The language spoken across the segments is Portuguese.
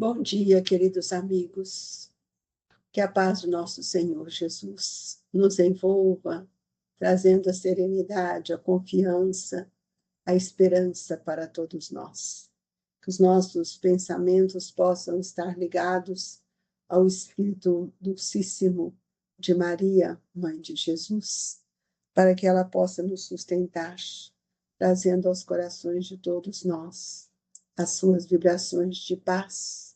Bom dia, queridos amigos. Que a paz do nosso Senhor Jesus nos envolva, trazendo a serenidade, a confiança, a esperança para todos nós. Que os nossos pensamentos possam estar ligados ao Espírito Dulcíssimo de Maria, Mãe de Jesus, para que ela possa nos sustentar, trazendo aos corações de todos nós as suas vibrações de paz,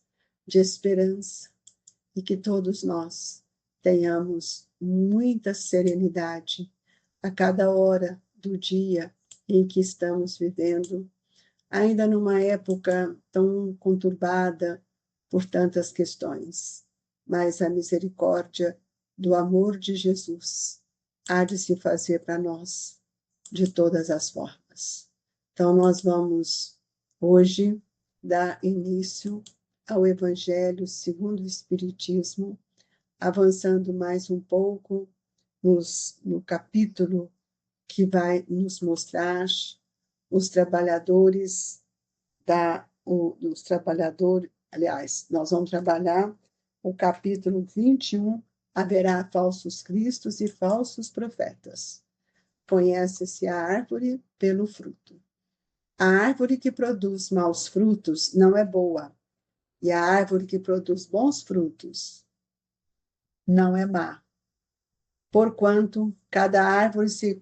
de esperança, e que todos nós tenhamos muita serenidade a cada hora do dia em que estamos vivendo, ainda numa época tão conturbada por tantas questões. Mas a misericórdia do amor de Jesus há de se fazer para nós de todas as formas. Então, nós vamos hoje dar início ao Evangelho segundo o Espiritismo, avançando mais um pouco no capítulo que vai nos mostrar os trabalhadores aliás, nós vamos trabalhar o capítulo 21, haverá falsos cristos e falsos profetas. Conhece-se a árvore pelo fruto. A árvore que produz maus frutos não é boa, e a árvore que produz bons frutos não é má. Porquanto cada árvore se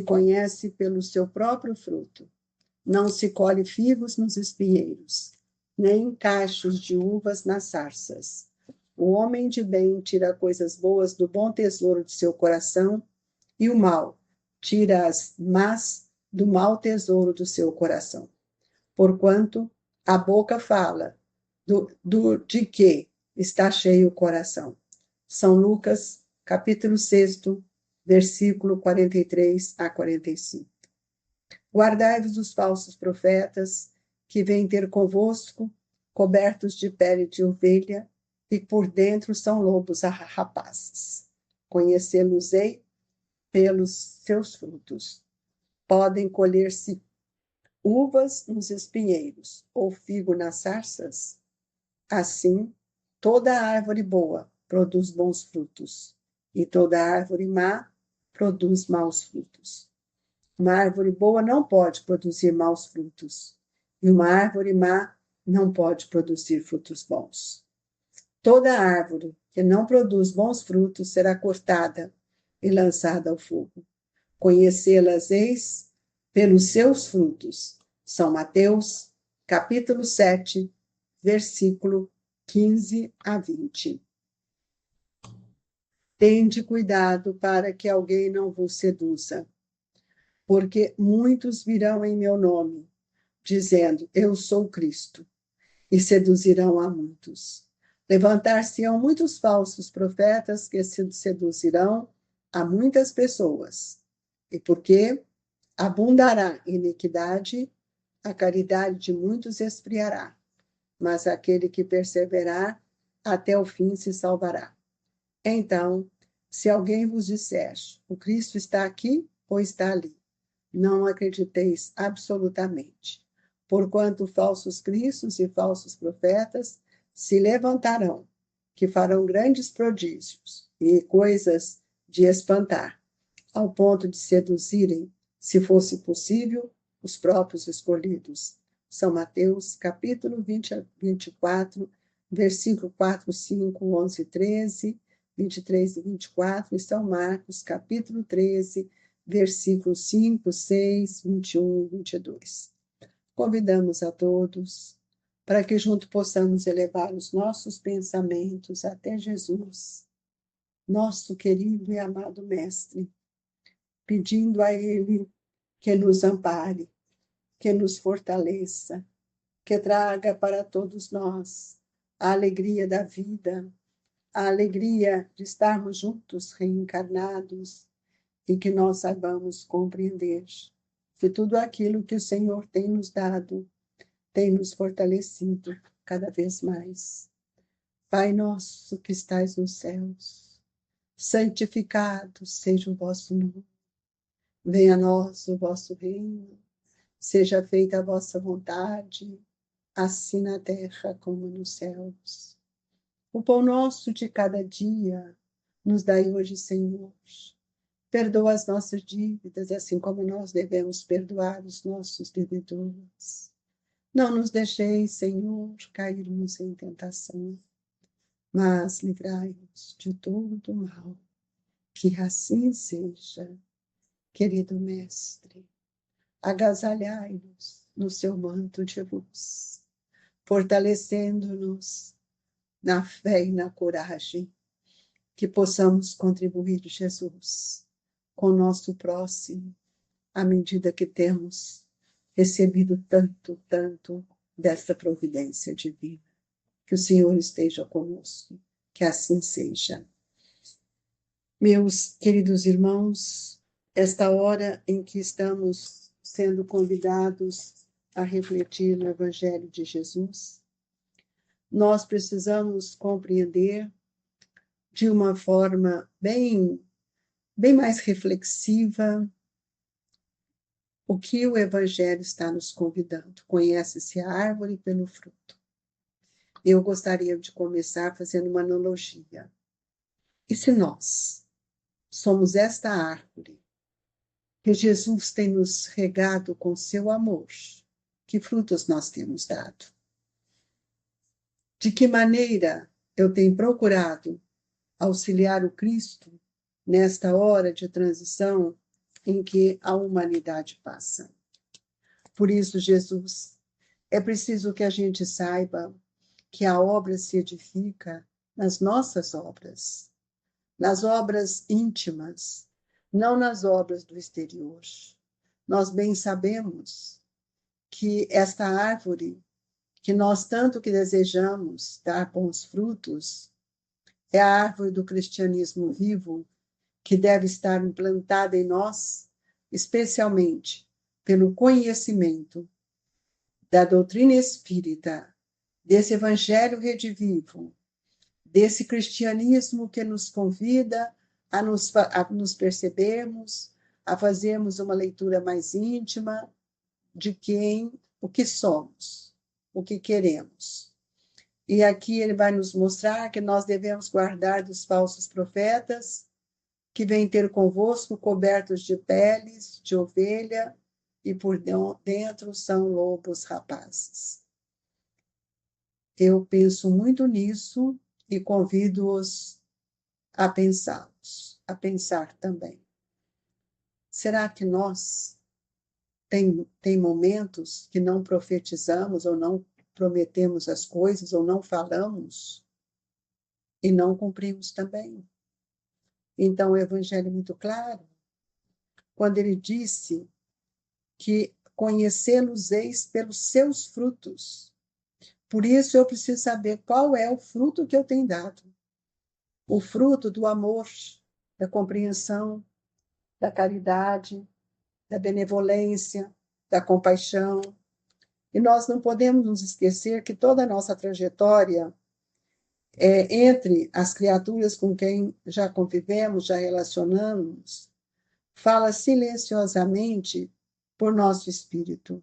conhece pelo seu próprio fruto. Não se colhe figos nos espinheiros, nem cachos de uvas nas sarças. O homem de bem tira coisas boas do bom tesouro de seu coração, e o mal tira as más do mau tesouro do seu coração. Porquanto a boca fala de que está cheio o coração. São Lucas, capítulo 6, versículo 43 a 45. Guardai-vos dos falsos profetas, que vêm ter convosco, cobertos de pele de ovelha, e por dentro são lobos rapazes. Conhecê-los-ei pelos seus frutos. Podem colher-se uvas nos espinheiros, ou figo nas sarças? Assim, toda árvore boa produz bons frutos, e toda árvore má produz maus frutos. Uma árvore boa não pode produzir maus frutos, e uma árvore má não pode produzir frutos bons. Toda árvore que não produz bons frutos será cortada e lançada ao fogo. Conhecê-las-eis pelos seus frutos. São Mateus, capítulo 7, versículo 15 a 20. Tende cuidado para que alguém não vos seduza, porque muitos virão em meu nome, dizendo, eu sou Cristo, e seduzirão a muitos. Levantar-se-ão muitos falsos profetas que seduzirão a muitas pessoas. E porque abundará iniquidade, a caridade de muitos esfriará, mas aquele que perseverar até o fim se salvará. Então, se alguém vos disser, o Cristo está aqui ou está ali, não acrediteis absolutamente, porquanto falsos cristos e falsos profetas se levantarão, que farão grandes prodígios e coisas de espantar, ao ponto de seduzirem, se fosse possível, os próprios escolhidos. São Mateus, capítulo 24, versículo 4, 5, 11, 13, 23 e 24, e São Marcos, capítulo 13, versículos 5, 6, 21 e 22. Convidamos a todos para que juntos possamos elevar os nossos pensamentos até Jesus, nosso querido e amado Mestre, pedindo a Ele que nos ampare, que nos fortaleça, que traga para todos nós a alegria da vida, a alegria de estarmos juntos, reencarnados, e que nós saibamos compreender que tudo aquilo que o Senhor tem nos dado, tem nos fortalecido cada vez mais. Pai nosso que estais nos céus, santificado seja o vosso nome. Venha a nós o vosso reino, seja feita a vossa vontade, assim na terra como nos céus. O pão nosso de cada dia nos dai hoje, Senhor. Perdoa as nossas dívidas, assim como nós devemos perdoar os nossos devedores. Não nos deixeis, Senhor, cairmos em tentação, mas livrai-nos de todo mal. Que assim seja, querido Mestre. Agasalhai-nos no seu manto de luz, fortalecendo-nos na fé e na coragem, que possamos contribuir, Jesus, com o nosso próximo, à medida que temos recebido tanto, tanto desta providência divina. Que o Senhor esteja conosco, que assim seja. Meus queridos irmãos, esta hora em que estamos sendo convidados a refletir no Evangelho de Jesus, nós precisamos compreender de uma forma bem mais reflexiva o que o Evangelho está nos convidando. Conhece-se a árvore pelo fruto. Eu gostaria de começar fazendo uma analogia. E se nós somos esta árvore que Jesus tem nos regado com seu amor, que frutos nós temos dado? De que maneira eu tenho procurado auxiliar o Cristo nesta hora de transição em que a humanidade passa? Por isso, Jesus, é preciso que a gente saiba que a obra se edifica nas nossas obras, nas obras íntimas, não nas obras do exterior. Nós bem sabemos que esta árvore, que nós tanto que desejamos dar bons frutos, é a árvore do cristianismo vivo, que deve estar implantada em nós, especialmente pelo conhecimento da doutrina espírita, desse evangelho redivivo, desse cristianismo que nos convida a nos percebermos, a fazermos uma leitura mais íntima de o que somos, o que queremos. E aqui ele vai nos mostrar que nós devemos guardar dos falsos profetas, que vêm ter convosco cobertos de peles de ovelha, e por dentro são lobos rapazes. Eu penso muito nisso e convido-os a pensá-los, a pensar também. Será que nós tem momentos que não profetizamos ou não prometemos as coisas ou não falamos e não cumprimos também? Então, o Evangelho é muito claro, quando ele disse que conhecê-los-eis pelos seus frutos. Por isso, eu preciso saber qual é o fruto que eu tenho dado. O fruto do amor, da compreensão, da caridade, da benevolência, da compaixão. E nós não podemos nos esquecer que toda a nossa trajetória entre as criaturas com quem já convivemos, já relacionamos, fala silenciosamente por nosso espírito.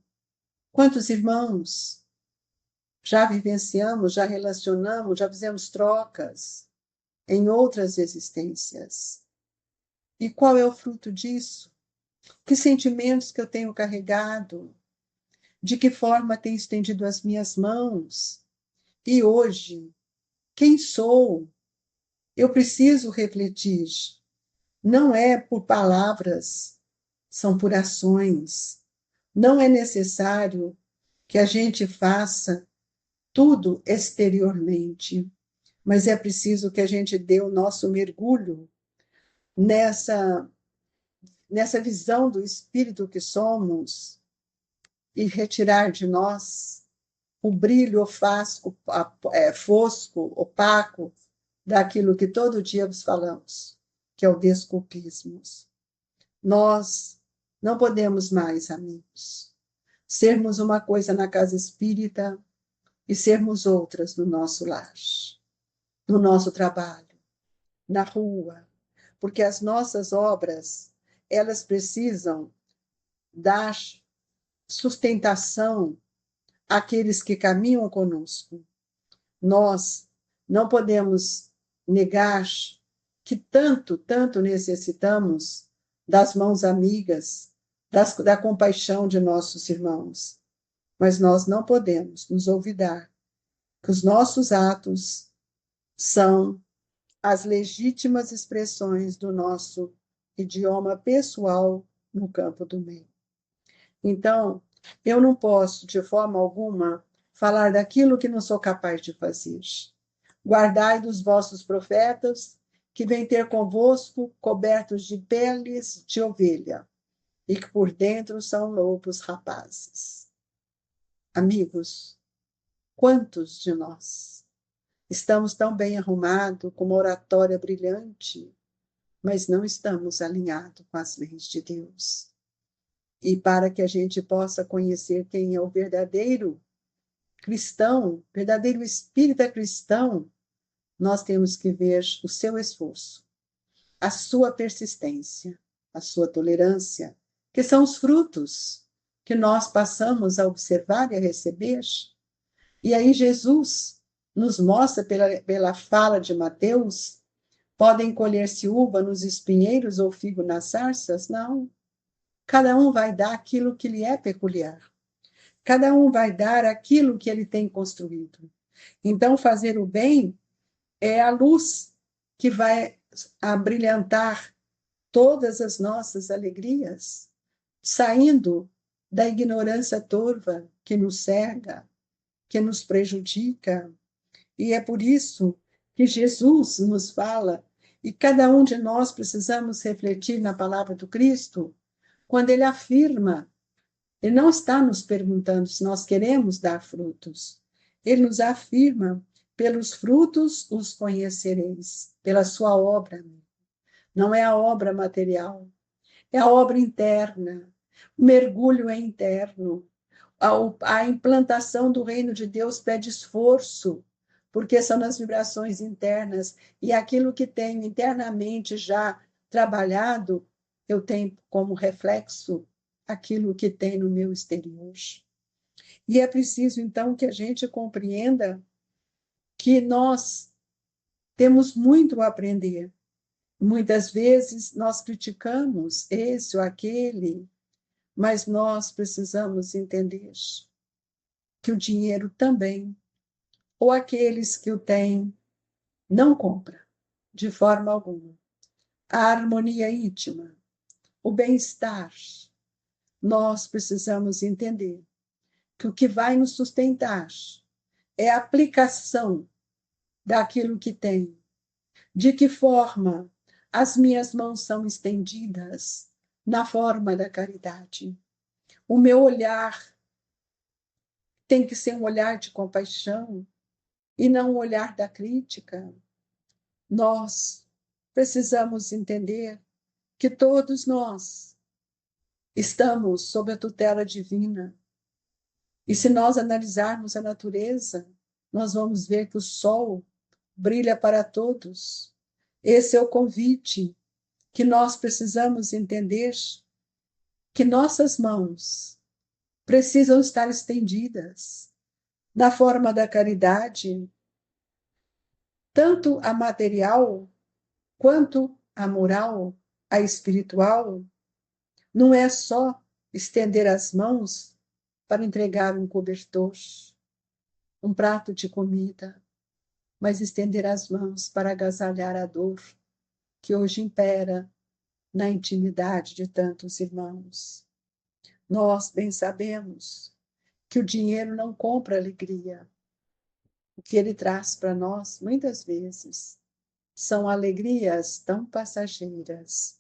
Quantos irmãos já vivenciamos, já relacionamos, já fizemos trocas em outras existências? E qual é o fruto disso? Que sentimentos que eu tenho carregado? De que forma tenho estendido as minhas mãos? E hoje, quem sou? Eu preciso refletir. Não é por palavras, são por ações. Não é necessário que a gente faça tudo exteriormente, mas é preciso que a gente dê o nosso mergulho nessa visão do espírito que somos e retirar de nós o brilho fosco, opaco, daquilo que todo dia vos falamos, que é o desculpismo. Nós não podemos mais, amigos, sermos uma coisa na casa espírita e sermos outras no nosso lar, no nosso trabalho, na rua, porque as nossas obras, elas precisam dar sustentação aqueles que caminham conosco. Nós não podemos negar que tanto necessitamos das mãos amigas, da compaixão de nossos irmãos. Mas nós não podemos nos olvidar que os nossos atos são as legítimas expressões do nosso idioma pessoal no campo do bem. Então, eu não posso, de forma alguma, falar daquilo que não sou capaz de fazer. Guardai dos vossos profetas, que vêm ter convosco cobertos de peles de ovelha, e que por dentro são lobos rapazes. Amigos, quantos de nós estamos tão bem arrumados, com uma oratória brilhante, mas não estamos alinhados com as leis de Deus? E para que a gente possa conhecer quem é o verdadeiro cristão, verdadeiro espírita cristão, nós temos que ver o seu esforço, a sua persistência, a sua tolerância, que são os frutos que nós passamos a observar e a receber. E aí Jesus nos mostra, pela fala de Mateus, podem colher-se uva nos espinheiros ou figo nas sarças? Não. Cada um vai dar aquilo que lhe é peculiar. Cada um vai dar aquilo que ele tem construído. Então, fazer o bem é a luz que vai abrilhantar todas as nossas alegrias, saindo da ignorância torva que nos cega, que nos prejudica. E é por isso que Jesus nos fala, e cada um de nós precisamos refletir na palavra do Cristo, quando ele afirma, ele não está nos perguntando se nós queremos dar frutos. Ele nos afirma, pelos frutos os conhecereis, pela sua obra. Não é a obra material, é a obra interna. O mergulho é interno. A implantação do reino de Deus pede esforço, porque são nas vibrações internas, e aquilo que tenho internamente já trabalhado, eu tenho como reflexo aquilo que tem no meu exterior. E é preciso, então, que a gente compreenda que nós temos muito a aprender. Muitas vezes nós criticamos esse ou aquele, mas nós precisamos entender que o dinheiro também, ou aqueles que o têm, não compra, de forma alguma. A harmonia íntima, o bem-estar, nós precisamos entender que o que vai nos sustentar é a aplicação daquilo que tem. De que forma as minhas mãos são estendidas na forma da caridade. O meu olhar tem que ser um olhar de compaixão e não um olhar da crítica. Nós precisamos entender que todos nós estamos sob a tutela divina. E se nós analisarmos a natureza, nós vamos ver que o sol brilha para todos. Esse é o convite que nós precisamos entender, que nossas mãos precisam estar estendidas na forma da caridade, tanto a material quanto a moral, a espiritual. Não é só estender as mãos para entregar um cobertor, um prato de comida, mas estender as mãos para agasalhar a dor que hoje impera na intimidade de tantos irmãos. Nós bem sabemos que o dinheiro não compra alegria. O que ele traz para nós, muitas vezes, são alegrias tão passageiras,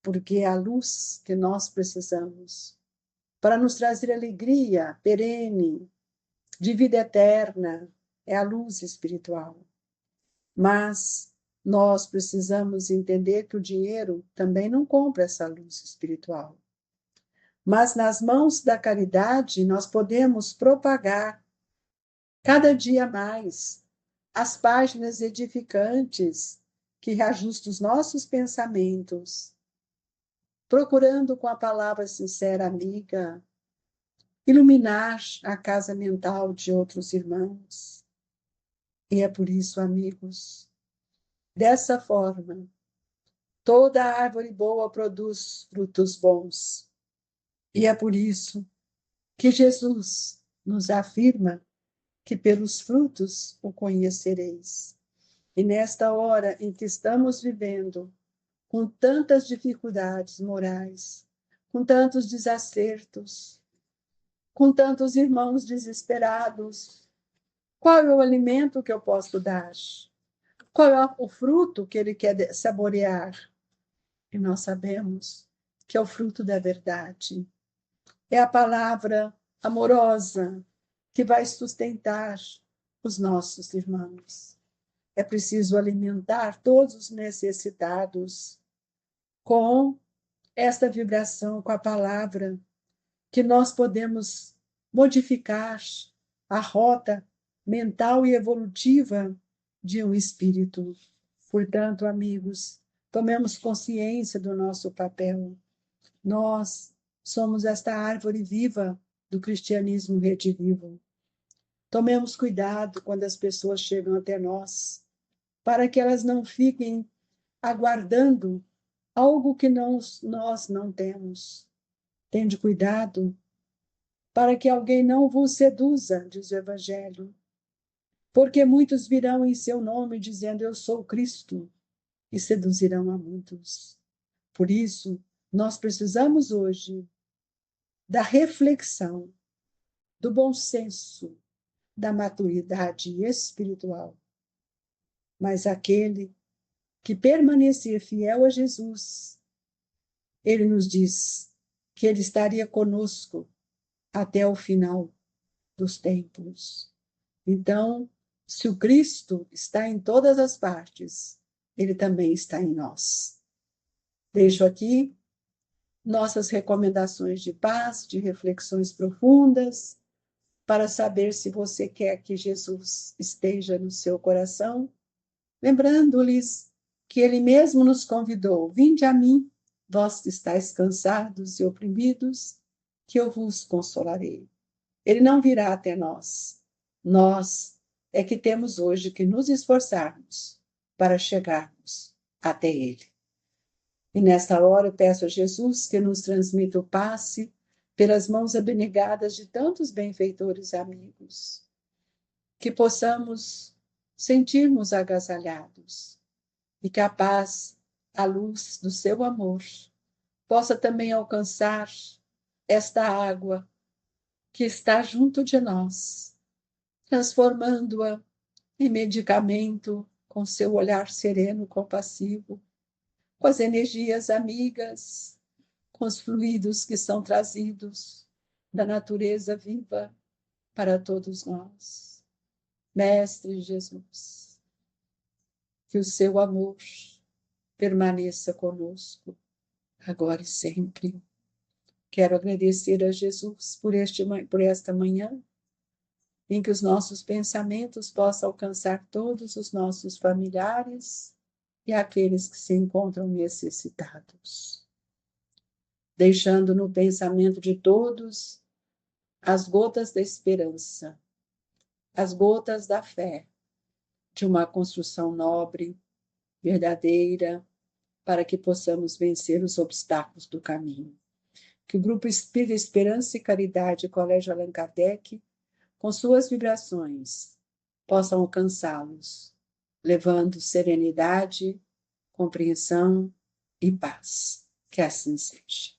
porque é a luz que nós precisamos para nos trazer alegria perene, de vida eterna, é a luz espiritual. Mas nós precisamos entender que o dinheiro também não compra essa luz espiritual. Mas nas mãos da caridade nós podemos propagar cada dia mais as páginas edificantes que reajustam os nossos pensamentos, procurando com a palavra sincera amiga iluminar a casa mental de outros irmãos. E é por isso, amigos, dessa forma, toda árvore boa produz frutos bons. E é por isso que Jesus nos afirma que pelos frutos o conhecereis. E nesta hora em que estamos vivendo, com tantas dificuldades morais, com tantos desacertos, com tantos irmãos desesperados, qual é o alimento que eu posso dar? Qual é o fruto que ele quer saborear? E nós sabemos que é o fruto da verdade. É a palavra amorosa que vai sustentar os nossos irmãos. É preciso alimentar todos os necessitados com esta vibração, com a palavra, que nós podemos modificar a rota mental e evolutiva de um espírito. Portanto, amigos, tomemos consciência do nosso papel. Nós somos esta árvore viva do cristianismo redivivo. Tomemos cuidado quando as pessoas chegam até nós, para que elas não fiquem aguardando algo que nós não temos. Tende cuidado para que alguém não vos seduza, diz o Evangelho, porque muitos virão em seu nome dizendo eu sou Cristo e seduzirão a muitos. Por isso, nós precisamos hoje da reflexão, do bom senso, da maturidade espiritual. Mas aquele que permanecer fiel a Jesus, ele nos diz que ele estaria conosco até o final dos tempos. Então, se o Cristo está em todas as partes, ele também está em nós. Deixo aqui nossas recomendações de paz, de reflexões profundas, para saber se você quer que Jesus esteja no seu coração, lembrando-lhes que ele mesmo nos convidou: vinde a mim, vós que estáis cansados e oprimidos, que eu vos consolarei. Ele não virá até nós. Nós é que temos hoje que nos esforçarmos para chegarmos até ele. E nesta hora eu peço a Jesus que nos transmita o passe pelas mãos abnegadas de tantos benfeitores amigos, que possamos sentirmos agasalhados e que a paz, a luz do seu amor, possa também alcançar esta água que está junto de nós, transformando-a em medicamento com seu olhar sereno, compassivo, com as energias amigas, com os fluidos que são trazidos da natureza viva para todos nós. Mestre Jesus, que o seu amor permaneça conosco, agora e sempre. Quero agradecer a Jesus por esta manhã, em que os nossos pensamentos possam alcançar todos os nossos familiares e aqueles que se encontram necessitados, deixando no pensamento de todos as gotas da esperança, as gotas da fé, de uma construção nobre, verdadeira, para que possamos vencer os obstáculos do caminho. Que o Grupo Espírita Esperança e Caridade Colégio Allan Kardec, com suas vibrações, possam alcançá-los, levando serenidade, compreensão e paz. Que assim seja.